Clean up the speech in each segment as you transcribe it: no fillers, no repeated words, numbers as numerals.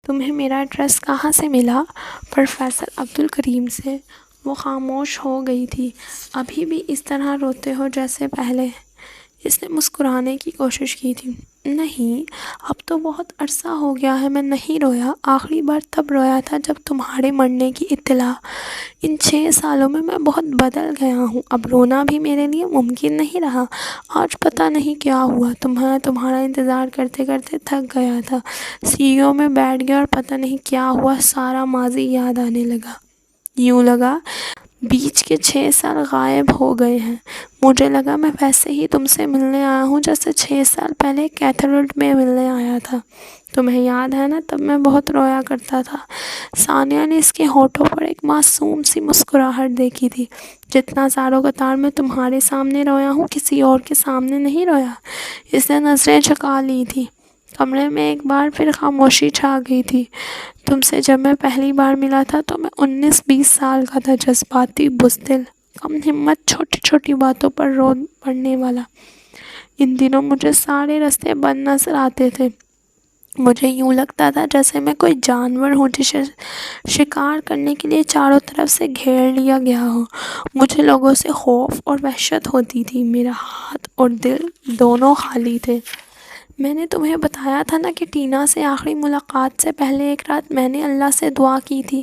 تمہیں میرا ایڈریس کہاں سے ملا؟ پروفیسر عبدالکریم سے۔ وہ خاموش ہو گئی تھی۔ ابھی بھی اس طرح روتے ہو جیسے پہلے؟ اس نے مسکرانے کی کوشش کی تھی۔ نہیں، اب تو بہت عرصہ ہو گیا ہے میں نہیں رویا۔ آخری بار تب رویا تھا جب تمہارے مرنے کی اطلاع۔ ان 6 سالوں میں بہت بدل گیا ہوں۔ اب رونا بھی میرے لیے ممکن نہیں رہا۔ آج پتہ نہیں کیا ہوا، تمہارا انتظار کرتے کرتے تھک گیا تھا، سیڑھیوں میں بیٹھ گیا اور پتہ نہیں کیا ہوا، سارا ماضی یاد آنے لگا۔ یوں لگا بیچ کے 6 سال غائب ہو گئے ہیں۔ مجھے لگا میں ویسے ہی تم سے ملنے آیا ہوں جیسے 6 سال پہلے کیتھیڈرل میں ملنے آیا تھا۔ تمہیں یاد ہے نا، تب میں بہت رویا کرتا تھا۔ ثانیہ نے اس کے ہونٹوں پر ایک معصوم سی مسکراہٹ دیکھی تھی۔ جتنا زاروں قطار میں تمہارے سامنے رویا ہوں، کسی اور کے سامنے نہیں رویا۔ اس نے نظریں جھکا لی تھی۔ کمرے میں ایک بار پھر خاموشی چھا گئی تھی۔ تم سے جب میں پہلی بار ملا تھا تو میں 19-20 سال کا تھا، جذباتی، بزدل، کم ہمت، چھوٹی چھوٹی باتوں پر رو پڑنے والا۔ ان دنوں مجھے سارے راستے بند نظر آتے تھے۔ مجھے یوں لگتا تھا جیسے میں کوئی جانور ہوں جسے شکار کرنے کے لیے چاروں طرف سے گھیر لیا گیا ہو۔ مجھے لوگوں سے خوف اور وحشت ہوتی تھی۔ میرا ہاتھ اور دل دونوں خالی تھے۔ میں نے تمہیں بتایا تھا نا کہ ٹینا سے آخری ملاقات سے پہلے ایک رات میں نے اللہ سے دعا کی تھی۔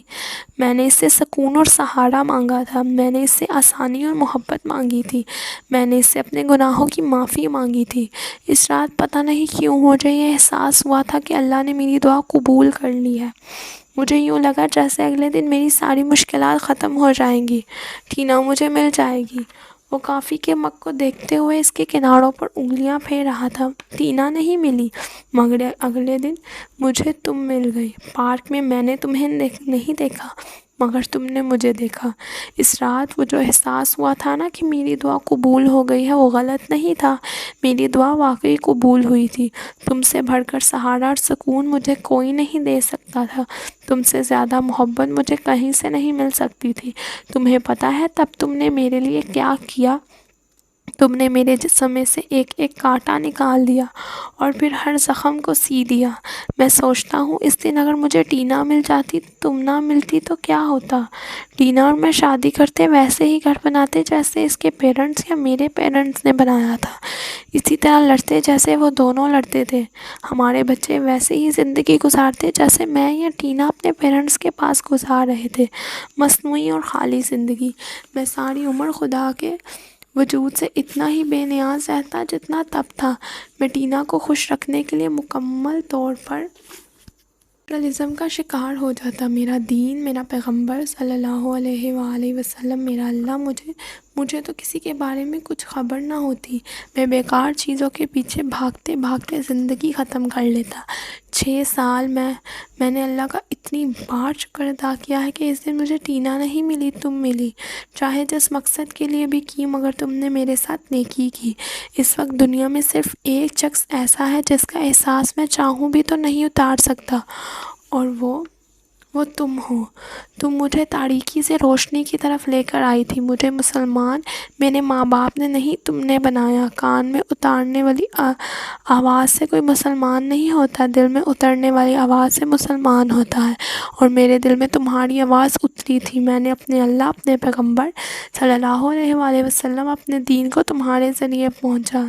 میں نے اس سے سکون اور سہارا مانگا تھا۔ میں نے اس سے آسانی اور محبت مانگی تھی۔ میں نے اس سے اپنے گناہوں کی معافی مانگی تھی۔ اس رات پتہ نہیں کیوں مجھے یہ احساس ہوا تھا کہ اللہ نے میری دعا قبول کر لی ہے۔ مجھے یوں لگا جیسے اگلے دن میری ساری مشکلات ختم ہو جائیں گی، ٹینا مجھے مل جائے گی۔ وہ کافی کے مگ کو دیکھتے ہوئے اس کے کناروں پر انگلیاں پھیر رہا تھا۔ ٹینا نہیں ملی، مگر اگلے دن مجھے تم مل گئی۔ پارک میں نے تمہیں نہیں دیکھا، مگر تم نے مجھے دیکھا۔ اس رات وہ جو احساس ہوا تھا نا کہ میری دعا قبول ہو گئی ہے، وہ غلط نہیں تھا۔ میری دعا واقعی قبول ہوئی تھی۔ تم سے بڑھ کر سہارا اور سکون مجھے کوئی نہیں دے سکتا تھا۔ تم سے زیادہ محبت مجھے کہیں سے نہیں مل سکتی تھی۔ تمہیں پتہ ہے تب تم نے میرے لیے کیا کیا؟ تم نے میرے جسم میں سے ایک ایک کانٹا نکال دیا اور پھر ہر زخم کو سی دیا۔ میں سوچتا ہوں اس دن اگر مجھے ٹینا مل جاتی، تم نہ ملتی تو کیا ہوتا؟ ٹینا اور میں شادی کرتے، ویسے ہی گھر بناتے جیسے اس کے پیرنٹس یا میرے پیرنٹس نے بنایا تھا، اسی طرح لڑتے جیسے وہ دونوں لڑتے تھے، ہمارے بچے ویسے ہی زندگی گزارتے جیسے میں یا ٹینا اپنے پیرنٹس کے پاس گزار رہے تھے، مصنوعی اور خالی زندگی۔ میں ساری عمر خدا کے وجود سے اتنا ہی بے نیاز رہتا جتنا تب تھا۔ میں ٹینا کو خوش رکھنے کے لیے مکمل طور پر ریئلزم کا شکار ہو جاتا۔ میرا دین، میرا پیغمبر صلی اللہ علیہ وآلہ وسلم، میرا اللہ، مجھے تو کسی کے بارے میں کچھ خبر نہ ہوتی۔ میں بیکار چیزوں کے پیچھے بھاگتے بھاگتے زندگی ختم کر لیتا۔ 6 سال میں نے اللہ کا اتنی بار شکر ادا کیا ہے کہ اس دن مجھے ٹینا نہیں ملی، تم ملی۔ چاہے جس مقصد کے لیے بھی کی، مگر تم نے میرے ساتھ نیکی کی۔ اس وقت دنیا میں صرف ایک شخص ایسا ہے جس کا احساس میں چاہوں بھی تو نہیں اتار سکتا، اور وہ تم ہو۔ تم مجھے تاریکی سے روشنی کی طرف لے کر آئی تھی۔ مجھے مسلمان میرے ماں باپ نے نہیں، تم نے بنایا۔ کان میں اتارنے والی آواز سے کوئی مسلمان نہیں ہوتا، دل میں اترنے والی آواز سے مسلمان ہوتا ہے، اور میرے دل میں تمہاری آواز اتری تھی۔ میں نے اپنے اللہ، اپنے پیغمبر صلی اللہ علیہ وآلہ وسلم، اپنے دین کو تمہارے ذریعے پہنچا۔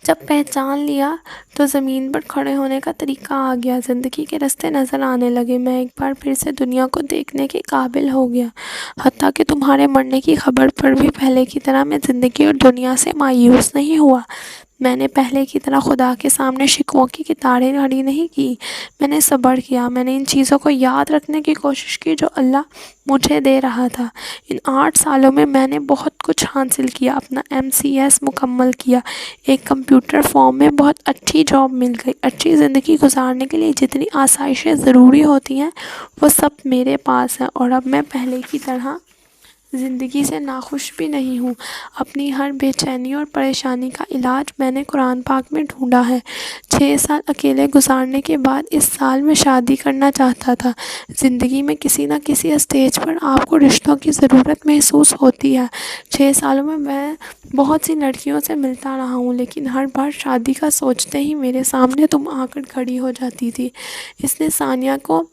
جب پہچان لیا تو زمین پر کھڑے ہونے کا طریقہ آ گیا، زندگی کے راستے نظر آنے لگے۔ میں ایک بار پھر سے دنیا کو دیکھنے کے قابل ہو گیا، حتیٰ کہ تمہارے مرنے کی خبر پر بھی پہلے کی طرح میں زندگی اور دنیا سے مایوس نہیں ہوا۔ میں نے پہلے کی طرح خدا کے سامنے شکووں کی قطاریں کھڑی نہیں کی۔ میں نے صبر کیا۔ میں نے ان چیزوں کو یاد رکھنے کی کوشش کی جو اللہ مجھے دے رہا تھا۔ ان 8 سالوں میں نے بہت کچھ حاصل کیا۔ اپنا MCS مکمل کیا، ایک کمپیوٹر فارم میں بہت اچھی جاب مل گئی۔ اچھی زندگی گزارنے کے لیے جتنی آسائشیں ضروری ہوتی ہیں وہ سب میرے پاس ہیں، اور اب میں پہلے کی طرح زندگی سے ناخوش بھی نہیں ہوں۔ اپنی ہر بے چینی اور پریشانی کا علاج میں نے قرآن پاک میں ڈھونڈا ہے۔ 6 سال اکیلے گزارنے کے بعد اس سال میں شادی کرنا چاہتا تھا۔ زندگی میں کسی نہ کسی اسٹیج پر آپ کو رشتوں کی ضرورت محسوس ہوتی ہے۔ 6 سالوں میں بہت سی لڑکیوں سے ملتا رہا ہوں، لیکن ہر بار شادی کا سوچتے ہی میرے سامنے تم آ کر کھڑی ہو جاتی تھی۔ اس نے ثانیہ کو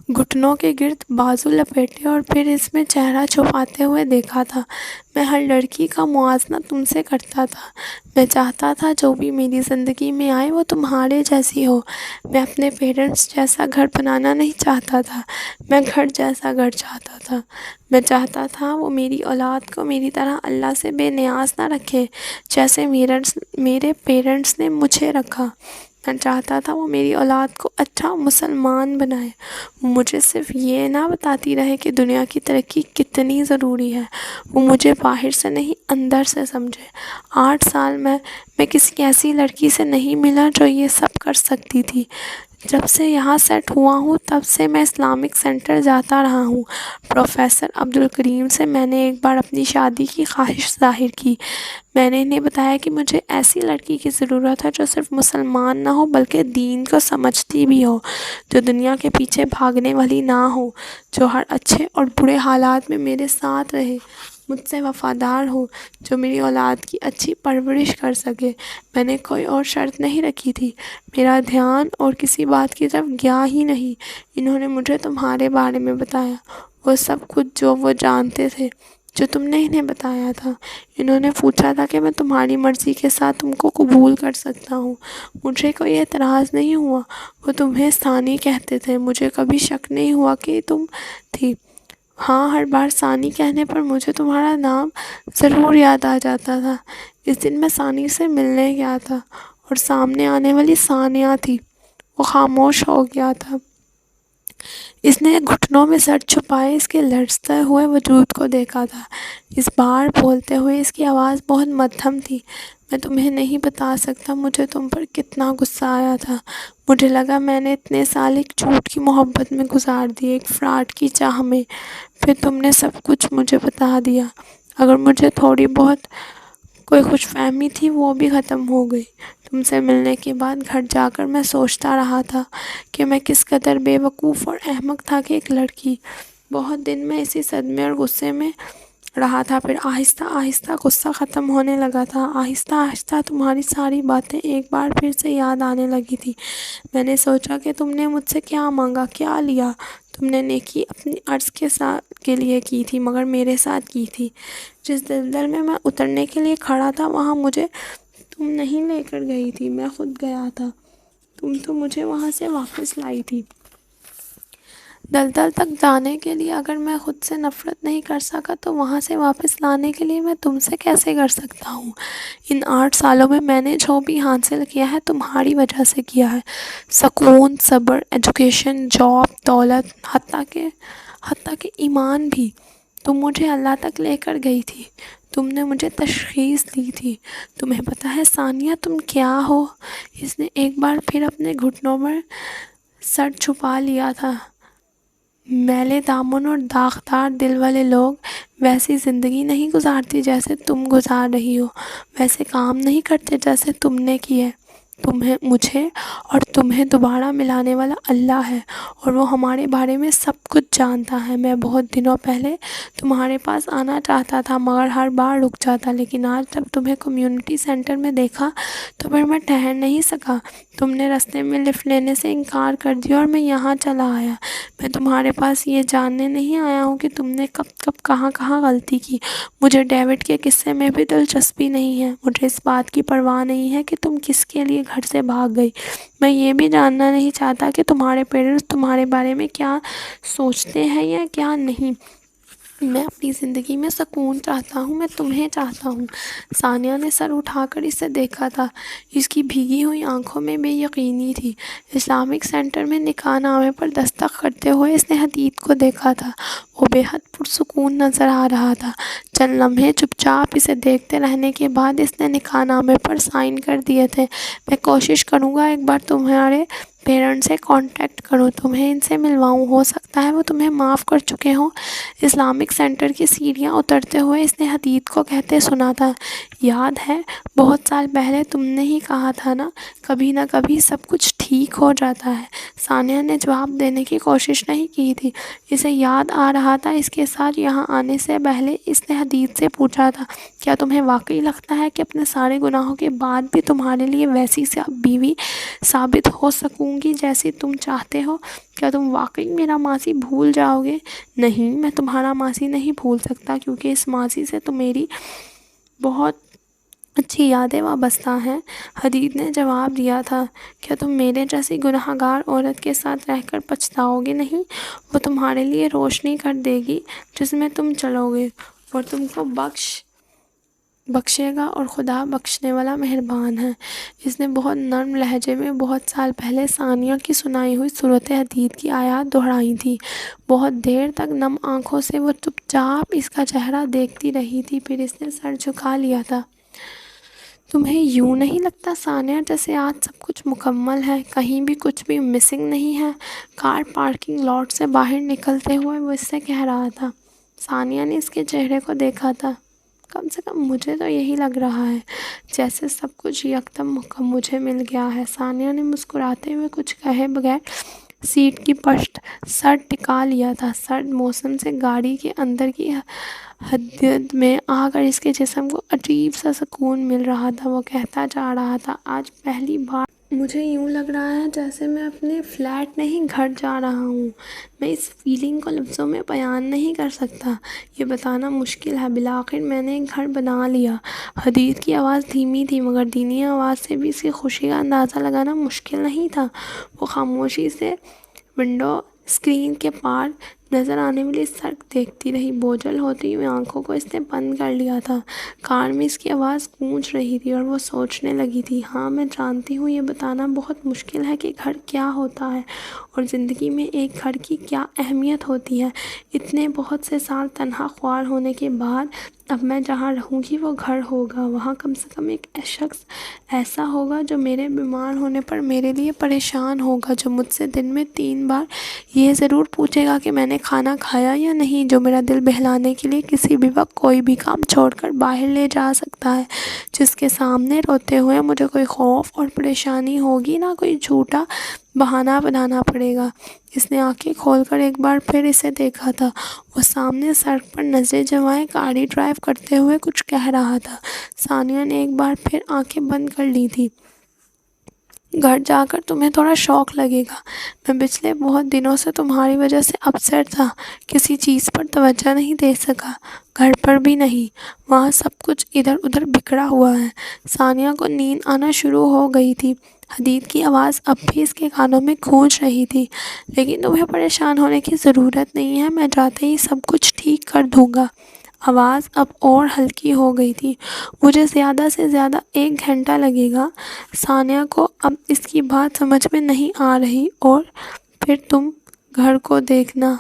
گھٹنوں کے گرد بازو لپیٹے اور پھر اس میں چہرہ چھپاتے ہوئے دیکھا تھا۔ میں ہر لڑکی کا موازنہ تم سے کرتا تھا۔ میں چاہتا تھا جو بھی میری زندگی میں آئے وہ تمہارے جیسی ہو۔ میں اپنے پیرنٹس جیسا گھر بنانا نہیں چاہتا تھا، میں گھر جیسا گھر چاہتا تھا۔ میں چاہتا تھا وہ میری اولاد کو میری طرح اللہ سے بے نیاز نہ رکھے جیسے میرے پیرنٹس نے مجھے رکھا۔ میں چاہتا تھا وہ میری اولاد کو اچھا مسلمان بنائے، وہ مجھے صرف یہ نہ بتاتی رہے کہ دنیا کی ترقی کتنی ضروری ہے، وہ مجھے باہر سے نہیں اندر سے سمجھے۔ 8 سال میں کسی ایسی لڑکی سے نہیں ملا جو یہ سب کر سکتی تھی۔ جب سے یہاں سیٹ ہوا ہوں تب سے میں اسلامک سینٹر جاتا رہا ہوں۔ پروفیسر عبدالکریم سے میں نے ایک بار اپنی شادی کی خواہش ظاہر کی۔ میں نے انہیں بتایا کہ مجھے ایسی لڑکی کی ضرورت ہے جو صرف مسلمان نہ ہو بلکہ دین کو سمجھتی بھی ہو، جو دنیا کے پیچھے بھاگنے والی نہ ہو، جو ہر اچھے اور برے حالات میں میرے ساتھ رہے، مجھ سے وفادار ہو، جو میری اولاد کی اچھی پرورش کر سکے۔ میں نے کوئی اور شرط نہیں رکھی تھی۔ میرا دھیان اور کسی بات کی طرف گیا ہی نہیں۔ انہوں نے مجھے تمہارے بارے میں بتایا، وہ سب کچھ جو وہ جانتے تھے، جو تم نے انہیں بتایا تھا۔ انہوں نے پوچھا تھا کہ میں تمہاری مرضی کے ساتھ تم کو قبول کر سکتا ہوں۔ مجھے کوئی اعتراض نہیں ہوا۔ وہ تمہیں ثانی کہتے تھے، مجھے کبھی شک نہیں ہوا کہ تم تھی۔ ہاں، ہر بار ثانی کہنے پر مجھے تمہارا نام ضرور یاد آ جاتا تھا۔ اس دن میں ثانی سے ملنے گیا تھا اور سامنے آنے والی ثانیہ تھی۔ وہ خاموش ہو گیا تھا۔ اس نے گھٹنوں میں سر چھپائے اس کے لرزتے ہوئے وجود کو دیکھا تھا۔ اس بار بولتے ہوئے اس کی آواز بہت مدھم تھی۔ میں تمہیں نہیں بتا سکتا مجھے تم پر کتنا غصہ آیا تھا۔ مجھے لگا میں نے اتنے سال ایک جھوٹ کی محبت میں گزار دیے، ایک فراڈ کی چاہ میں۔ پھر تم نے سب کچھ مجھے بتا دیا۔ اگر مجھے تھوڑی بہت کوئی خوش فہمی تھی وہ بھی ختم ہو گئی۔ تم سے ملنے کے بعد گھر جا کر میں سوچتا رہا تھا کہ میں کس قدر بے وقوف اور احمق تھا کہ ایک لڑکی۔ بہت دن میں اسی صدمے اور غصے میں رہا تھا، پھر آہستہ آہستہ غصہ ختم ہونے لگا تھا۔ آہستہ آہستہ تمہاری ساری باتیں ایک بار پھر سے یاد آنے لگی تھی۔ میں نے سوچا کہ تم نے مجھ سے کیا مانگا، کیا لیا۔ تم نے نیکی اپنی عرض کے لیے کی تھی مگر میرے ساتھ کی تھی۔ جس دلدل میں اترنے کے لیے کھڑا تھا وہاں مجھے تم نہیں لے کر گئی تھی، میں خود گیا تھا۔ تم تو مجھے وہاں سے واپس لائی تھی۔ دلدل تک جانے کے لیے اگر میں خود سے نفرت نہیں کر سکا تو وہاں سے واپس لانے کے لیے میں تم سے کیسے کر سکتا ہوں؟ ان 8 سالوں میں نے جو بھی حاصل کیا ہے تمہاری وجہ سے کیا ہے۔ سکون، صبر، ایجوکیشن، جاب، دولت، حتیٰ کہ ایمان بھی۔ تم مجھے اللہ تک لے کر گئی تھی۔ تم نے مجھے تشخیص دی تھی۔ تمہیں پتہ ہے ثانیہ تم کیا ہو؟ اس نے ایک بار پھر اپنے گھٹنوں پر سر چھپا لیا تھا۔ میلے دامن اور داغدار دل والے لوگ ویسی زندگی نہیں گزارتے جیسے تم گزار رہی ہو، ویسے کام نہیں کرتے جیسے تم نے کیے۔ مجھے اور تمہیں دوبارہ ملانے والا اللہ ہے اور وہ ہمارے بارے میں سب کچھ جانتا ہے۔ میں بہت دنوں پہلے تمہارے پاس آنا چاہتا تھا مگر ہر بار رک جاتا، لیکن آج جب تمہیں کمیونٹی سینٹر میں دیکھا تو پھر میں ٹھہر نہیں سکا۔ تم نے راستے میں لفٹ لینے سے انکار کر دیا اور میں یہاں چلا آیا۔ میں تمہارے پاس یہ جاننے نہیں آیا ہوں کہ تم نے کب کہاں غلطی کی۔ مجھے ڈیوڈ کے قصے میں بھی دلچسپی نہیں ہے۔ مجھے اس بات کی پرواہ نہیں ہے کہ تم کس کے لیے گھر سے بھاگ گئی۔ میں یہ بھی جاننا نہیں چاہتا کہ تمہارے پیرنٹس تمہارے بارے میں کیا سوچتے ہیں یا کیا نہیں۔ میں اپنی زندگی میں سکون چاہتا ہوں، میں تمہیں چاہتا ہوں۔ ثانیہ نے سر اٹھا کر اسے دیکھا تھا۔ اس کی بھیگی ہوئی آنکھوں میں بے یقینی تھی۔ اسلامک سینٹر میں نکاح نامے پر دستخط کرتے ہوئے اس نے حدید کو دیکھا تھا۔ وہ بے حد پرسکون نظر آ رہا تھا۔ چند لمحے چپ چاپ اسے دیکھتے رہنے کے بعد اس نے نکاح نامے پر سائن کر دیے تھے۔ میں کوشش کروں گا ایک بار تمہارے پیرنٹ سے کانٹیکٹ کرو، تمہیں ان سے ملواؤں، ہو سکتا ہے وہ تمہیں معاف کر چکے ہوں۔ اسلامک سینٹر کی سیڑھیاں اترتے ہوئے اس نے حدید کو کہتے سنا تھا، یاد ہے بہت سال پہلے تم نے ہی کہا تھا نا، کبھی نہ کبھی سب کچھ ٹھیک ہو جاتا ہے۔ ثانیہ نے جواب دینے کی کوشش نہیں کی تھی، اسے یاد آ رہا تھا اس کے ساتھ یہاں آنے سے پہلے اس نے حدید سے پوچھا تھا، کیا تمہیں واقعی لگتا ہے کہ اپنے سارے گناہوں کے بعد بھی تمہارے لیے ویسی بیوی ثابت ہو سکوں گی جیسی تم چاہتے ہو؟ کیا تم واقعی میرا ماضی بھول جاؤ گے؟ نہیں، میں تمہارا ماضی نہیں بھول سکتا، کیونکہ اس ماضی سے تو میری بہت اچھی یادیں وابستہ ہیں۔ حدید نے جواب دیا تھا، کیا تم میرے جیسی گناہ گار عورت کے ساتھ رہ کر پچھتاؤ گے نہیں؟ وہ تمہارے لیے روشنی کر دے گی جس میں تم چلو گے، اور تم کو بخشے گا، اور خدا بخشنے والا مہربان ہے۔ اس نے بہت نرم لہجے میں بہت سال پہلے ثانیہ کی سنائی ہوئی سورۃ حدید کی آیات دہرائی تھی۔ بہت دیر تک نم آنکھوں سے وہ چپ چاپ اس کا چہرہ دیکھتی رہی تھی، پھر اس نے سر جھکا لیا تھا۔ تمہیں یوں نہیں لگتا ثانیہ جیسے آج سب کچھ مکمل ہے، کہیں بھی کچھ بھی مسنگ نہیں ہے؟ کار پارکنگ لاٹ سے باہر نکلتے ہوئے وہ اس سے کہہ رہا تھا۔ ثانیہ نے اس کے چہرے کو دیکھا تھا۔ کم سے کم مجھے تو یہی لگ رہا ہے، جیسے سب کچھ یکدم مجھے مل گیا ہے۔ ثانیہ نے مسکراتے ہوئے کچھ کہے بغیر سیٹ کی پشت سر ٹکا لیا تھا۔ سرد موسم سے گاڑی کے اندر کی حدت میں آ کر اس کے جسم کو عجیب سا سکون مل رہا تھا۔ وہ کہتا جا رہا تھا، آج پہلی بار مجھے یوں لگ رہا ہے جیسے میں اپنے فلیٹ نہیں گھر جا رہا ہوں۔ میں اس فیلنگ کو لفظوں میں بیان نہیں کر سکتا، یہ بتانا مشکل ہے۔ بالآخر میں نے ایک گھر بنا لیا۔ حدید کی آواز دھیمی تھی، مگر دھیمی آواز سے بھی اس کی خوشی کا اندازہ لگانا مشکل نہیں تھا۔ وہ خاموشی سے ونڈو اسکرین کے پار نظر آنے والی سڑک دیکھتی رہی۔ بوجھل ہوتی ہوئی آنکھوں کو اس نے بند کر لیا تھا۔ کار میں اس کی آواز گونج رہی تھی اور وہ سوچنے لگی تھی، ہاں میں جانتی ہوں یہ بتانا بہت مشکل ہے کہ گھر کیا ہوتا ہے اور زندگی میں ایک گھر کی کیا اہمیت ہوتی ہے۔ اتنے بہت سے سال تنہا خوار ہونے کے بعد اب میں جہاں رہوں گی وہ گھر ہوگا۔ وہاں کم سے کم ایک شخص ایسا ہوگا جو میرے بیمار ہونے پر میرے لیے پریشان ہوگا، جو مجھ سے دن میں 3 بار یہ ضرور پوچھے گا کہ میں نے کھانا کھایا یا نہیں، جو میرا دل بہلانے کے لیے کسی بھی وقت کوئی بھی کام چھوڑ کر باہر لے جا سکتا ہے، جس کے سامنے روتے ہوئے مجھے کوئی خوف اور پریشانی ہوگی نہ کوئی جھوٹا بہانہ بنانا پڑے گا۔ اس نے آنکھیں کھول کر ایک بار پھر اسے دیکھا تھا۔ وہ سامنے سڑک پر نظریں جمائے گاڑی ڈرائیو کرتے ہوئے کچھ کہہ رہا تھا۔ ثانیہ نے ایک بار پھر آنکھیں بند کر لی تھی۔ گھر جا کر تمہیں تھوڑا شوق لگے گا۔ میں پچھلے بہت دنوں سے تمہاری وجہ سے اپسیٹ تھا، کسی چیز پر توجہ نہیں دے سکا، گھر پر بھی نہیں۔ وہاں سب کچھ ادھر ادھر بکھرا ہوا ہے۔ ثانیہ کو نیند آنا شروع ہو گئی تھی۔ حدید کی آواز اب بھی اس کے کانوں میں گونج رہی تھی، لیکن تمہیں پریشان ہونے کی ضرورت نہیں ہے، میں جاتے ہی سب کچھ ٹھیک کر دوں گا۔ آواز اب اور ہلکی ہو گئی تھی۔ مجھے زیادہ سے زیادہ 1 گھنٹہ لگے گا۔ ثانیہ کو اب اس کی بات سمجھ میں نہیں آ رہی، اور پھر تم گھر کو دیکھنا،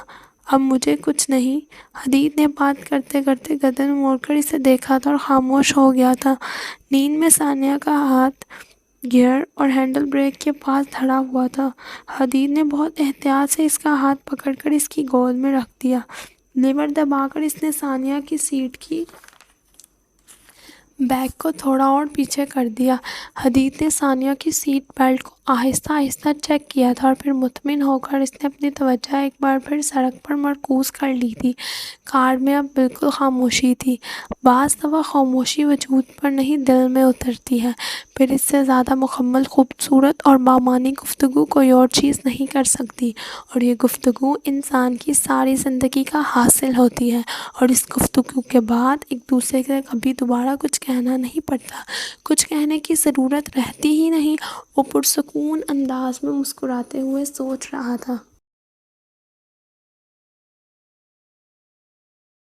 اب مجھے کچھ نہیں۔ حدید نے بات کرتے کرتے گردن موڑ کر اسے دیکھا تھا اور خاموش ہو گیا تھا۔ نیند میں ثانیہ کا ہاتھ گیئر اور ہینڈل بریک کے پاس دھڑا ہوا تھا۔ حدید نے بہت احتیاط سے اس کا ہاتھ پکڑ کر اس کی گود میں رکھ دیا۔ لیور دبا کر اس نے ثانیہ کی سیٹ کی بیک کو تھوڑا اور پیچھے کر دیا۔ حدید نے ثانیہ کی سیٹ بیلٹ کو آہستہ آہستہ چیک کیا تھا، اور پھر مطمئن ہو کر اس نے اپنی توجہ ایک بار پھر سڑک پر مرکوز کر لی تھی۔ کار میں اب بالکل خاموشی تھی۔ بعض دفعہ خاموشی وجود پر نہیں دل میں اترتی ہے، پھر اس سے زیادہ مکمل، خوبصورت اور بامعنی گفتگو کوئی اور چیز نہیں کر سکتی، اور یہ گفتگو انسان کی ساری زندگی کا حاصل ہوتی ہے، اور اس گفتگو کے بعد ایک دوسرے سے کبھی دوبارہ کچھ کہنا نہیں پڑتا، کچھ کہنے کی ضرورت رہتی ہی نہیں۔ وہ پرسکون انداز میں مسکراتے ہوئے سوچ رہا تھا۔